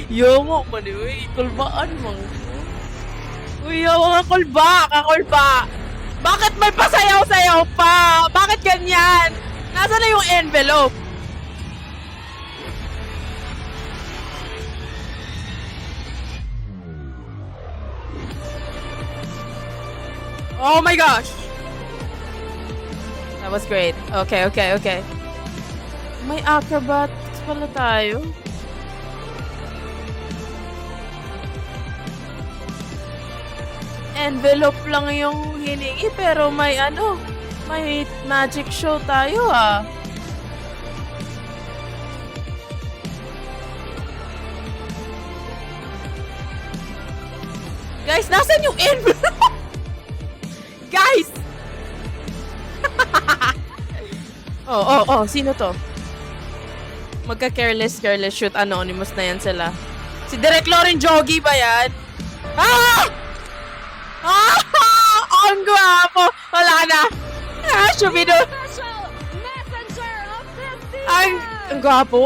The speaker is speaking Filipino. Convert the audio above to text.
Yomo mo ni, uy, kulbaan mo. Uy, mga kulba, kakulba. Bakit may pasayaw-sayaw pa? Bakit ganyan? Nasaan na yung envelope? Oh my gosh! That was great. Okay, okay, okay. May acrobats pala tayo. Envelope lang yung hiningi pero may may magic show tayo ah. Guys, nasan yung envelope? Guys! Oh, sino to? Magka-careless shoot. Anonymous na yan sila. Si Direk Lauren Jogi ba yan? Ah! Ah! Ang gwapo! Wala na! Ah, Shubido! Ang gwapo!